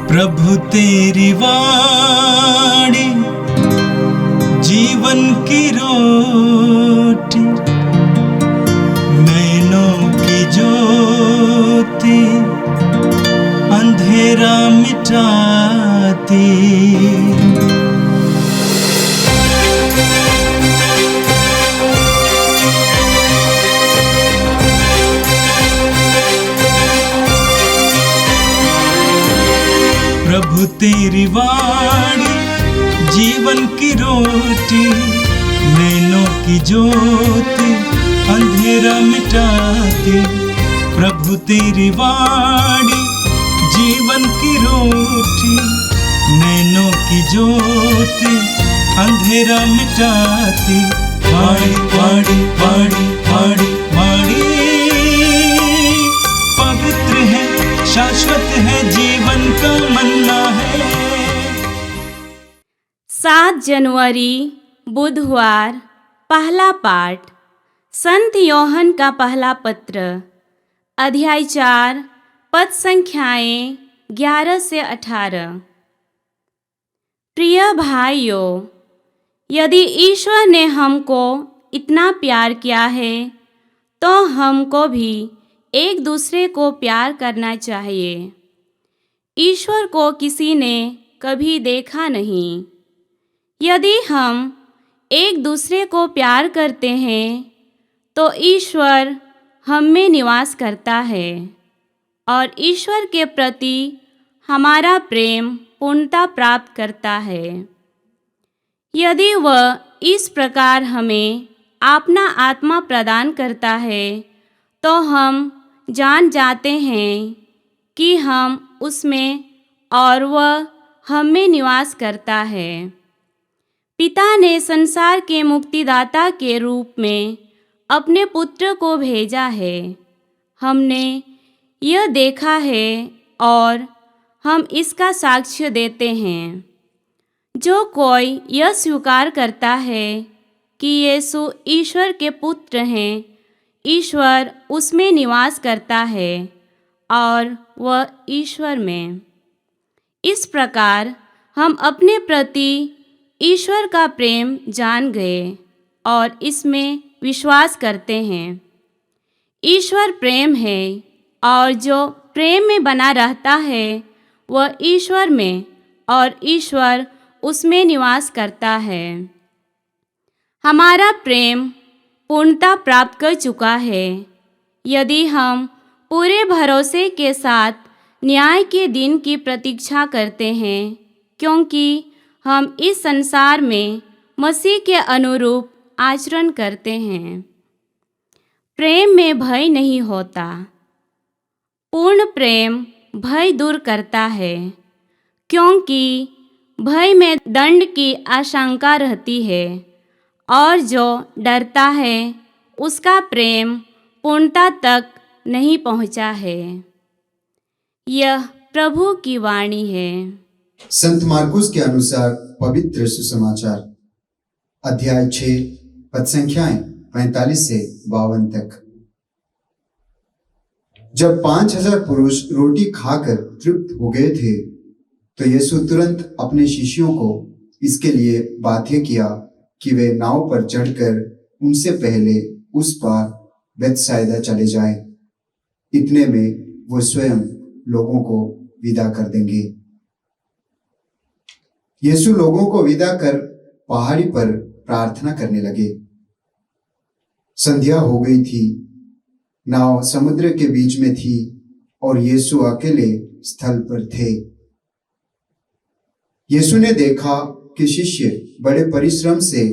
प्रभु तेरी वाणी जीवन की रोटी, नैनों की ज्योति अंधेरा मिटाती। प्रभु तेरी वाणी जीवन की रोटी, नैनों की ज्योति अंधेरा मिटाती। प्रभु तेरी वाणी जीवन की रोटी, नैनों की ज्योति अंधेरा मिटाती। वाणी वाणी वाणी वाणी वाणी पवित्र है, शाश्वत है, जीवन का मन्ना है। 7 जनवरी बुधवार। पहला पाठ संत योहन का पहला पत्र, अध्याय 4, पद संख्याएं 11 से 18। प्रिय भाइयों, यदि ईश्वर ने हमको इतना प्यार किया है तो हमको भी एक दूसरे को प्यार करना चाहिए। ईश्वर को किसी ने कभी देखा नहीं। यदि हम एक दूसरे को प्यार करते हैं तो ईश्वर हम में निवास करता है और ईश्वर के प्रति हमारा प्रेम पूर्णता प्राप्त करता है। यदि वह इस प्रकार हमें अपना आत्मा प्रदान करता है तो हम जान जाते हैं कि हम उसमें और वह हम में निवास करता है। पिता ने संसार के मुक्तिदाता के रूप में अपने पुत्र को भेजा है। हमने यह देखा है और हम इसका साक्ष्य देते हैं। जो कोई यह स्वीकार करता है कि यीशु ईश्वर के पुत्र हैं, ईश्वर उसमें निवास करता है और वह ईश्वर में। इस प्रकार हम अपने प्रति ईश्वर का प्रेम जान गए और इसमें विश्वास करते हैं। ईश्वर प्रेम है और जो प्रेम में बना रहता है वह ईश्वर में और ईश्वर उसमें निवास करता है। हमारा प्रेम पूर्णता प्राप्त कर चुका है यदि हम पूरे भरोसे के साथ न्याय के दिन की प्रतीक्षा करते हैं, क्योंकि हम इस संसार में मसीह के अनुरूप आचरण करते हैं। प्रेम में भय नहीं होता। पूर्ण प्रेम भय दूर करता है, क्योंकि भय में दंड की आशंका रहती है और जो डरता है उसका प्रेम पूर्णता तक नहीं पहुंचा है। यह प्रभु की वाणी है। संत मार्कुस के अनुसार पवित्र सुसमाचार, अध्याय 6, पद संख्याएं 45 से 52 तक। जब 5000 पुरुष रोटी खाकर तृप्त हो गए थे तो यीशु तुरंत अपने शिष्यों को इसके लिए बाध्य किया कि वे नाव पर चढ़कर उनसे पहले उस पार बेतसाइदा चले जाएं। इतने में वो स्वयं लोगों को विदा कर देंगे। यीशु लोगों को विदा कर पहाड़ी पर प्रार्थना करने लगे। संध्या हो गई थी। नाव समुद्र के बीच में थी और यीशु अकेले स्थल पर थे। यीशु ने देखा कि शिष्य बड़े परिश्रम से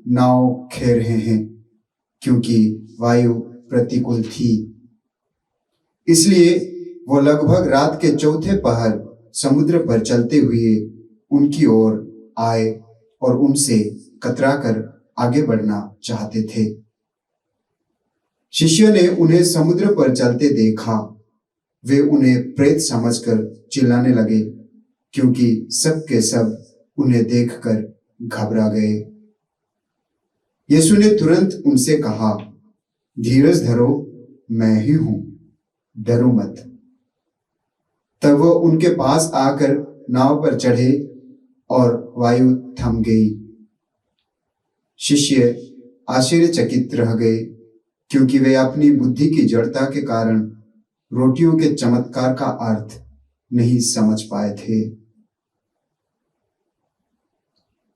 नाव खेर रहे हैं, क्योंकि वायु प्रतिकूल थी। इसलिए वो लगभग रात के चौथे पहर समुद्र पर चलते हुए उनकी ओर आए और उनसे कतराकर आगे बढ़ना चाहते थे। शिष्यों ने उन्हें समुद्र पर चलते देखा। वे उन्हें प्रेत समझकर चिल्लाने लगे, क्योंकि सब के सब उन्हें देखकर घबरा गए। यीशु ने तुरंत उनसे कहा, धीरज धरो, मैं ही हूं, डरो मत। तब वो उनके पास आकर नाव पर चढ़े और वायु थम गई। शिष्य आश्चर्यचकित रह गए, क्योंकि वे अपनी बुद्धि की जड़ता के कारण रोटियों के चमत्कार का अर्थ नहीं समझ पाए थे।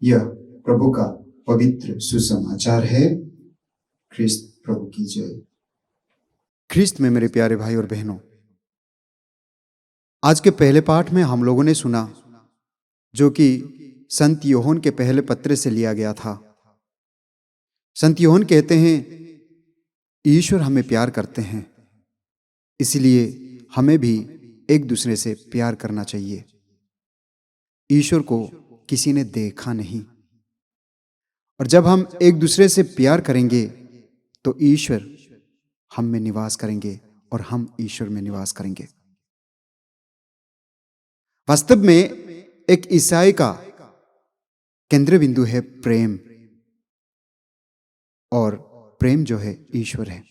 यह प्रभु का पवित्र सुसमाचार है। ख्रिस्त प्रभु की जय। ख्रिस्त में मेरे प्यारे भाई और बहनों, आज के पहले पाठ में हम लोगों ने सुना, जो कि संत योहन के पहले पत्र से लिया गया था। संत योहन कहते हैं, ईश्वर हमें प्यार करते हैं, इसलिए हमें भी एक दूसरे से प्यार करना चाहिए। ईश्वर को किसी ने देखा नहीं, और जब हम एक दूसरे से प्यार करेंगे तो ईश्वर हम में निवास करेंगे और हम ईश्वर में निवास करेंगे। वास्तव में एक ईसाई का केंद्र बिंदु है प्रेम, और प्रेम जो है ईश्वर है।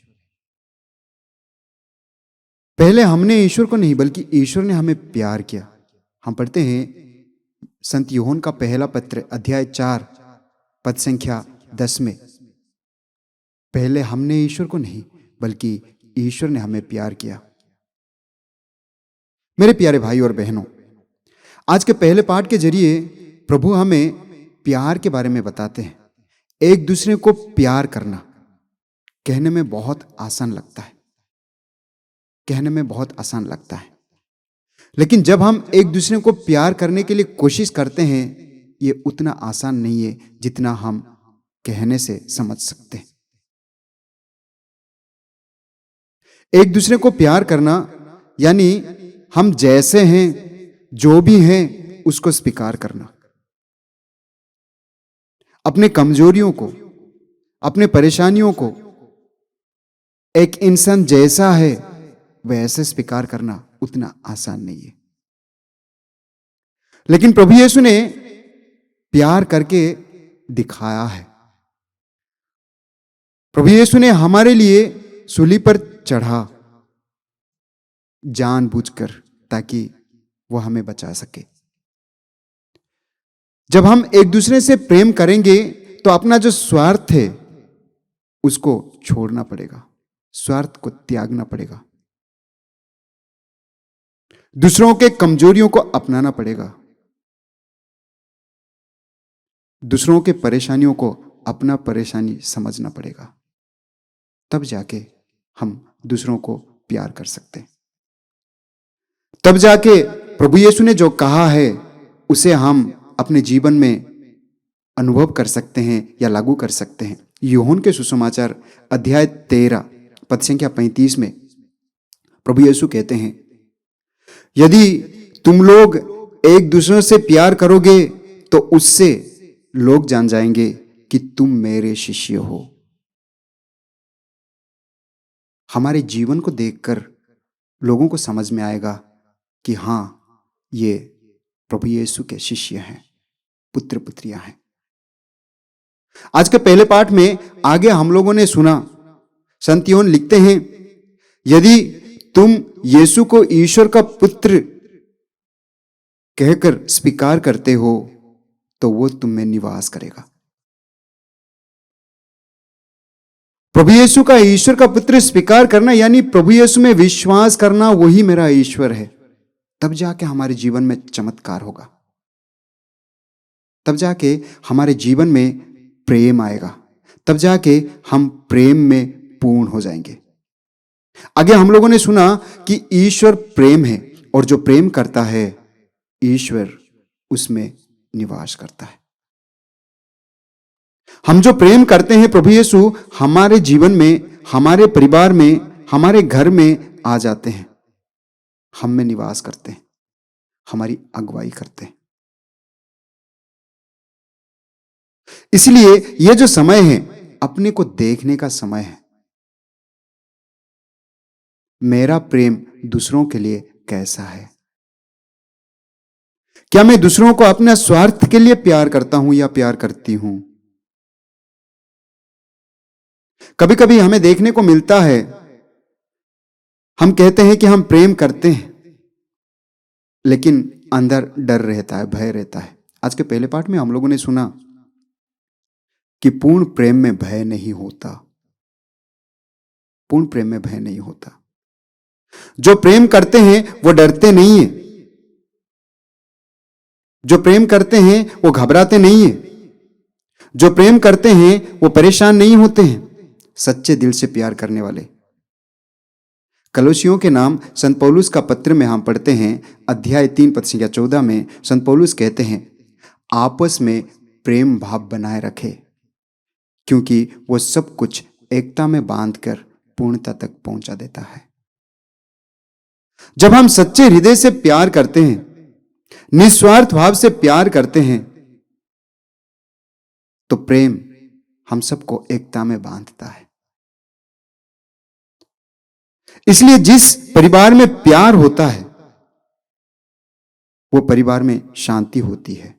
पहले हमने ईश्वर को नहीं, बल्कि ईश्वर ने हमें प्यार किया। हम पढ़ते हैं संत योहन का पहला पत्र अध्याय 4 पद संख्या 10 में, पहले हमने ईश्वर को नहीं, बल्कि ईश्वर ने हमें प्यार किया। मेरे प्यारे भाई और बहनों, आज के पहले पाठ के जरिए प्रभु हमें प्यार के बारे में बताते हैं। एक दूसरे को प्यार करना कहने में बहुत आसान लगता है, कहने में बहुत आसान लगता है, लेकिन जब हम एक दूसरे को प्यार करने के लिए कोशिश करते हैं, ये उतना आसान नहीं है जितना हम कहने से समझ सकते हैं। एक दूसरे को प्यार करना यानी हम जैसे हैं, जो भी हैं, उसको स्वीकार करना। अपने कमजोरियों को, अपने परेशानियों को एक इंसान जैसा है वैसे स्वीकार करना उतना आसान नहीं है, लेकिन प्रभु यीशु ने प्यार करके दिखाया है। प्रभु यीशु ने हमारे लिए सूली पर चढ़ा जानबूझकर, ताकि वो हमें बचा सके। जब हम एक दूसरे से प्रेम करेंगे तो अपना जो स्वार्थ है उसको छोड़ना पड़ेगा, स्वार्थ को त्यागना पड़ेगा, दूसरों के कमजोरियों को अपनाना पड़ेगा, दूसरों के परेशानियों को अपना परेशानी समझना पड़ेगा। तब जाके हम दूसरों को प्यार कर सकते हैं। तब जाके प्रभु यीशु ने जो कहा है उसे हम अपने जीवन में अनुभव कर सकते हैं या लागू कर सकते हैं। यूहन्ना के सुसमाचार अध्याय 13 पद संख्या 35 में प्रभु यीशु कहते हैं, यदि तुम लोग एक दूसरे से प्यार करोगे तो उससे लोग जान जाएंगे कि तुम मेरे शिष्य हो। हमारे जीवन को देखकर लोगों को समझ में आएगा कि हाँ, ये प्रभु यीशु के शिष्य हैं, पुत्र पुत्रियां हैं। आज के पहले पाठ में आगे हम लोगों ने सुना, संत यूहन्ना लिखते हैं, यदि तुम यीशु को ईश्वर का पुत्र कहकर स्वीकार करते हो तो वो तुम में निवास करेगा। प्रभु यीशु का ईश्वर का पुत्र स्वीकार करना यानी प्रभु यीशु में विश्वास करना, वही मेरा ईश्वर है। तब जाके हमारे जीवन में चमत्कार होगा, तब जाके हमारे जीवन में प्रेम आएगा, तब जाके हम प्रेम में पूर्ण हो जाएंगे। आगे हम लोगों ने सुना कि ईश्वर प्रेम है, और जो प्रेम करता है ईश्वर उसमें निवास करता है। हम जो प्रेम करते हैं प्रभु यीशु हमारे जीवन में, हमारे परिवार में, हमारे घर में आ जाते हैं, हम में निवास करते हैं, हमारी अगुवाई करते हैं। इसलिए यह जो समय है अपने को देखने का समय है। मेरा प्रेम दूसरों के लिए कैसा है? क्या मैं दूसरों को अपने स्वार्थ के लिए प्यार करता हूं या प्यार करती हूं? कभी कभी हमें देखने को मिलता है, हम कहते हैं कि हम प्रेम करते हैं, लेकिन अंदर डर रहता है, भय रहता है। आज के पहले पाठ में हम लोगों ने सुना कि पूर्ण प्रेम में भय नहीं होता। पूर्ण प्रेम में भय नहीं होता। जो प्रेम करते हैं वो डरते नहीं है। जो प्रेम करते हैं वो घबराते नहीं है। जो प्रेम करते हैं वो परेशान नहीं होते हैं। सच्चे दिल से प्यार करने वाले। कलोसियों के नाम संत पौलुस का पत्र में हम पढ़ते हैं, अध्याय 3 पद संख्या 14 में संत पौलुस कहते हैं, आपस में प्रेम भाव बनाए रखे, क्योंकि वो सब कुछ एकता में बांधकर पूर्णता तक पहुंचा देता है। जब हम सच्चे हृदय से प्यार करते हैं, निस्वार्थ भाव से प्यार करते हैं, तो प्रेम हम सबको एकता में बांधता है। इसलिए जिस परिवार में प्यार होता है वो परिवार में शांति होती है,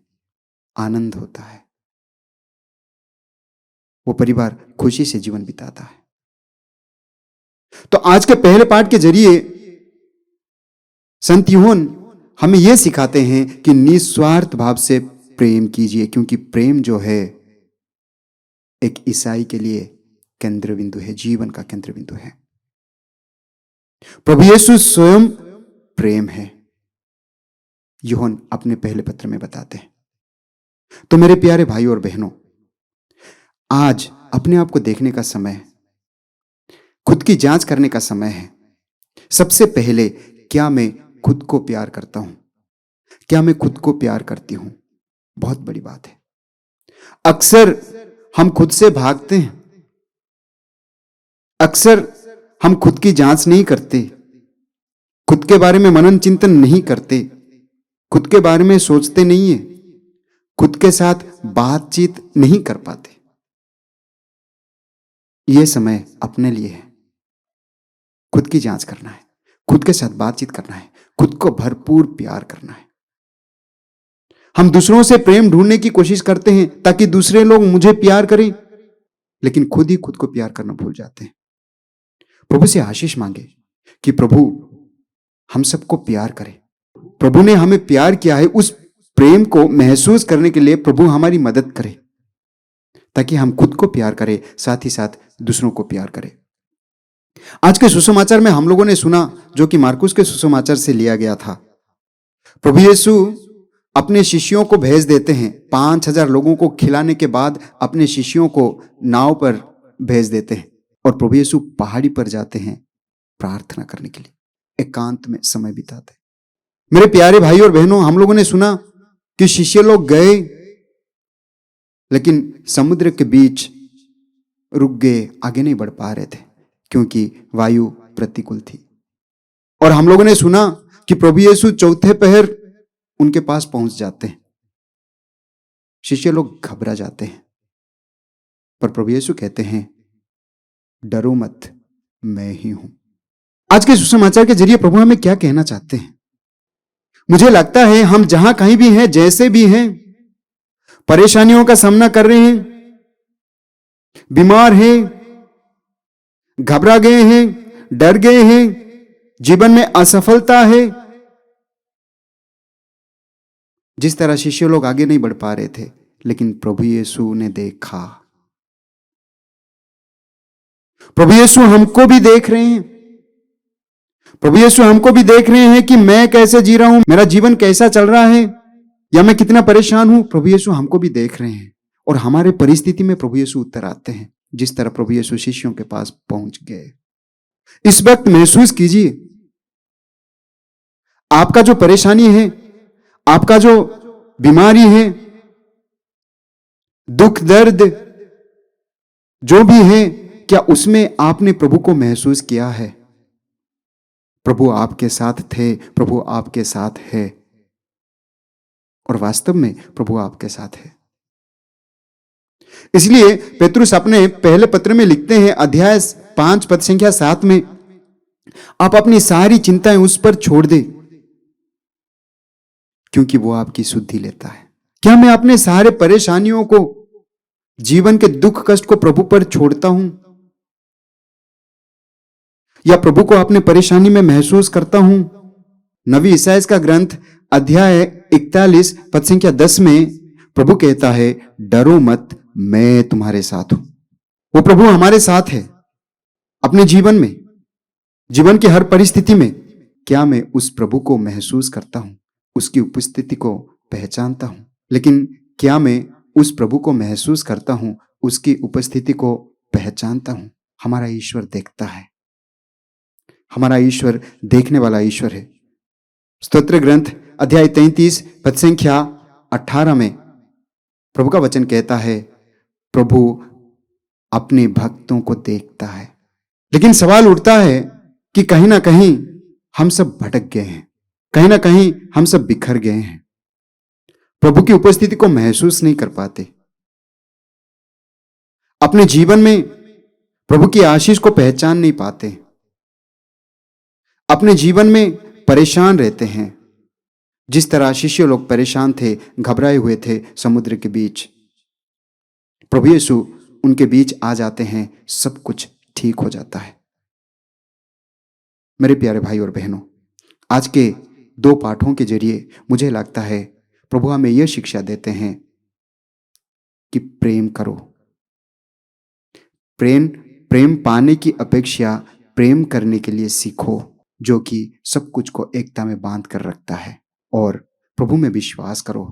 आनंद होता है, वो परिवार खुशी से जीवन बिताता है। तो आज के पहले पाठ के जरिए संत यूहन्ना हमें यह सिखाते हैं कि निस्वार्थ भाव से प्रेम कीजिए, क्योंकि प्रेम जो है एक ईसाई के लिए केंद्र बिंदु है, जीवन का केंद्र बिंदु है। प्रभु यीशु स्वयं प्रेम है, यूहन्ना अपने पहले पत्र में बताते हैं। तो मेरे प्यारे भाई और बहनों, आज अपने आप को देखने का समय है, खुद की जांच करने का समय है। सबसे पहले, क्या मैं खुद को प्यार करता हूं? क्या मैं खुद को प्यार करती हूं? बहुत बड़ी बात है। अक्सर हम खुद से भागते हैं, अक्सर हम खुद की जांच नहीं करते, खुद के बारे में मनन चिंतन नहीं करते, खुद के बारे में सोचते नहीं है, खुद के साथ बातचीत नहीं कर पाते। यह समय अपने लिए है, खुद की जांच करना है, खुद के साथ बातचीत करना है, खुद को भरपूर प्यार करना है। हम दूसरों से प्रेम ढूंढने की कोशिश करते हैं ताकि दूसरे लोग मुझे प्यार करें, लेकिन खुद ही खुद को प्यार करना भूल जाते हैं। प्रभु से आशीष मांगे कि प्रभु हम सबको प्यार करे। प्रभु ने हमें प्यार किया है, उस प्रेम को महसूस करने के लिए प्रभु हमारी मदद करे, ताकि हम खुद को प्यार करें, साथ ही साथ दूसरों को प्यार करें। आज के सुसमाचार में हम लोगों ने सुना, जो कि मार्कुस के सुसमाचार से लिया गया था। प्रभु यीशु अपने शिष्यों को भेज देते हैं, 5000 लोगों को खिलाने के बाद अपने शिष्यों को नाव पर भेज देते हैं और प्रभु यीशु पहाड़ी पर जाते हैं प्रार्थना करने के लिए, एकांत में समय बिताते हैं। मेरे प्यारे भाई और बहनों, हम लोगों ने सुना कि शिष्य लोग गए, लेकिन समुद्र के बीच रुक गए, आगे नहीं बढ़ पा रहे थे क्योंकि वायु प्रतिकूल थी। और हम लोगों ने सुना कि प्रभु यीशु चौथे पहर उनके पास पहुंच जाते हैं। शिष्य लोग घबरा जाते हैं, पर प्रभु यीशु कहते हैं, डरो मत, मैं ही हूं। आज के सुसमाचार के जरिए प्रभु हमें क्या कहना चाहते हैं? मुझे लगता है हम जहां कहीं भी हैं, जैसे भी हैं, परेशानियों का सामना कर रहे हैं, बीमार हैं, घबरा गए हैं, डर गए हैं, जीवन में असफलता है, जिस तरह शिष्य लोग आगे नहीं बढ़ पा रहे थे, लेकिन प्रभु यीशु ने देखा। प्रभु यीशु हमको भी देख रहे हैं। प्रभु यीशु हमको भी देख रहे हैं कि मैं कैसे जी रहा हूं, मेरा जीवन कैसा चल रहा है, या मैं कितना परेशान हूं। प्रभु यीशु हमको भी देख रहे हैं और हमारे परिस्थिति में प्रभु यीशु उत्तर आते हैं, जिस तरह प्रभु यीशु शिष्यों के पास पहुंच गए। इस वक्त महसूस कीजिए, आपका जो परेशानी है, आपका जो बीमारी है, दुख दर्द जो भी है, क्या उसमें आपने प्रभु को महसूस किया है? प्रभु आपके साथ थे, प्रभु आपके साथ है, और वास्तव में प्रभु आपके साथ है। इसलिए पेतरुस अपने पहले पत्र में लिखते हैं, अध्याय 5 पद संख्या 7 में, आप अपनी सारी चिंताएं उस पर छोड़ दे, क्योंकि वो आपकी शुद्धि लेता है। क्या मैं अपने सारे परेशानियों को, जीवन के दुख कष्ट को प्रभु पर छोड़ता हूं, या प्रभु को अपने परेशानी में महसूस करता हूं? नबी इसायाह का ग्रंथ अध्याय 41 पद संख्या 10 में प्रभु कहता है, डरो मत, मैं तुम्हारे साथ हूं। वो प्रभु हमारे साथ है अपने जीवन में, जीवन की हर परिस्थिति में। क्या मैं उस प्रभु को महसूस करता हूं, उसकी उपस्थिति को पहचानता हूं? लेकिन क्या मैं उस प्रभु को महसूस करता हूं, उसकी उपस्थिति को पहचानता हूं? हमारा ईश्वर देखता है, हमारा ईश्वर देखने वाला ईश्वर है। स्तोत्र ग्रंथ अध्याय 33 पद संख्या 18 में प्रभु का वचन कहता है, प्रभु अपने भक्तों को देखता है। लेकिन सवाल उठता है कि कहीं ना कहीं हम सब भटक गए हैं, कहीं ना कहीं हम सब बिखर गए हैं, प्रभु की उपस्थिति को महसूस नहीं कर पाते, अपने जीवन में प्रभु की आशीष को पहचान नहीं पाते, अपने जीवन में परेशान रहते हैं। जिस तरह शिष्य लोग परेशान थे, घबराए हुए थे समुद्र के बीच, प्रभु यीशु उनके बीच आ जाते हैं, सब कुछ ठीक हो जाता है। मेरे प्यारे भाई और बहनों, आज के 2 पाठों के जरिए मुझे लगता है प्रभु हमें यह शिक्षा देते हैं कि प्रेम करो। प्रेम पाने की अपेक्षा प्रेम करने के लिए सीखो, जो कि सब कुछ को एकता में बांध कर रखता है। और प्रभु में विश्वास करो,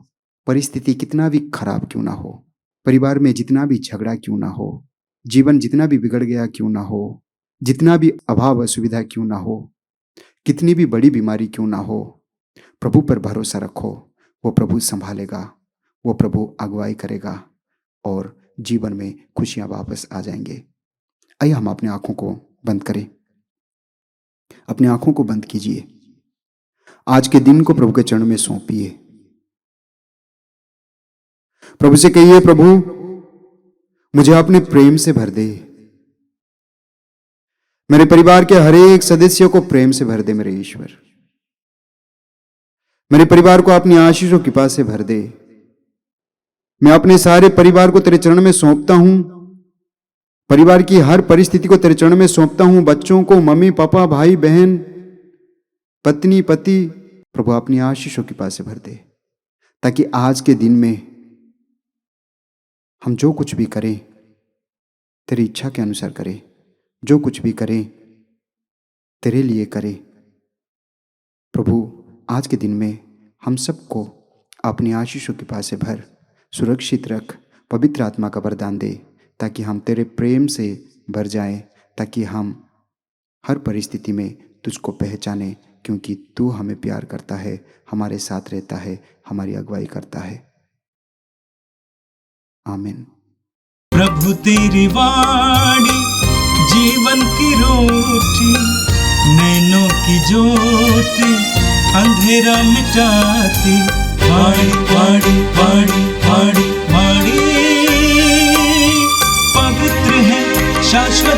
परिस्थिति कितना भी खराब क्यों ना हो, परिवार में जितना भी झगड़ा क्यों ना हो, जीवन जितना भी बिगड़ गया क्यों ना हो, जितना भी अभाव असुविधा क्यों ना हो, कितनी भी बड़ी बीमारी क्यों ना हो, प्रभु पर भरोसा रखो। वो प्रभु संभालेगा, वो प्रभु अगुवाई करेगा और जीवन में खुशियां वापस आ जाएंगे। आइए हम अपनी आंखों को बंद करें, अपनी आंखों को बंद कीजिए, आज के दिन को प्रभु के चरणों में सौंपिए। प्रभु से कहिए, प्रभु मुझे अपने प्रेम से भर दे, मेरे परिवार के हर एक सदस्य को प्रेम से भर दे। मेरे ईश्वर, मेरे परिवार को अपनी आशीषों की कृपा से भर दे। मैं अपने सारे परिवार को तेरे चरण में सौंपता हूं, परिवार की हर परिस्थिति को तेरे चरण में सौंपता हूं, बच्चों को, मम्मी पापा, भाई बहन, पत्नी पति, प्रभु अपनी आशीषों की कृपा से भर दे, ताकि आज के दिन में हम जो कुछ भी करें तेरी इच्छा के अनुसार करें, जो कुछ भी करें तेरे लिए करें। प्रभु आज के दिन में हम सबको अपनी आशीषों की कृपा से भर, सुरक्षित रख, पवित्र आत्मा का वरदान दे, ताकि हम तेरे प्रेम से भर जाएं, ताकि हम हर परिस्थिति में तुझको पहचाने, क्योंकि तू हमें प्यार करता है, हमारे साथ रहता है, हमारी अगुवाई करता है। आमीन। प्रभु तेरी वाणी जीवन की रोटी, नैनों की ज्योति अंधेरा मिटाती। वाणी वाणी वाणी वाणी वाणी पवित्र है, शाश्वत